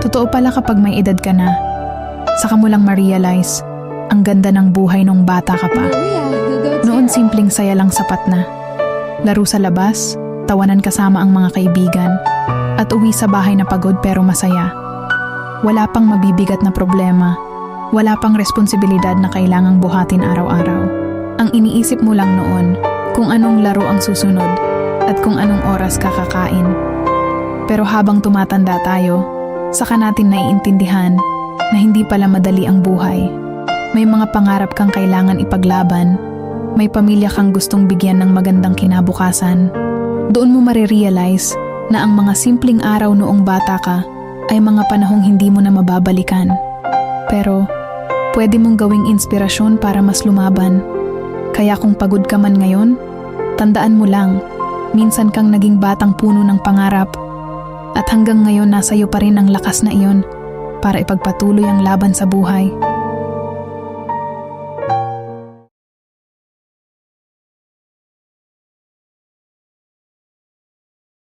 Totoo pala kapag may edad ka na, saka mo lang ma-realize ang ganda ng buhay nung bata ka pa. Noon simpleng saya lang sapat na. Laro sa labas, tawanan kasama ang mga kaibigan, at uwi sa bahay na pagod pero masaya. Wala pang mabibigat na problema, wala pang responsibilidad na kailangang buhatin araw-araw. Ang iniisip mo lang noon kung anong laro ang susunod at kung anong oras kakakain. Pero habang tumatanda tayo, saka natin naiintindihan na hindi pala madali ang buhay. May mga pangarap kang kailangan ipaglaban, may pamilya kang gustong bigyan ng magandang kinabukasan. Doon mo marirealize na ang mga simpleng araw noong bata ka ay mga panahong hindi mo na mababalikan. Pero pwede mong gawing inspirasyon para mas lumaban. Kaya kung pagod ka man ngayon, tandaan mo lang, minsan kang naging batang puno ng pangarap. At hanggang ngayon nasa iyo pa rin ang lakas na iyon para ipagpatuloy ang laban sa buhay.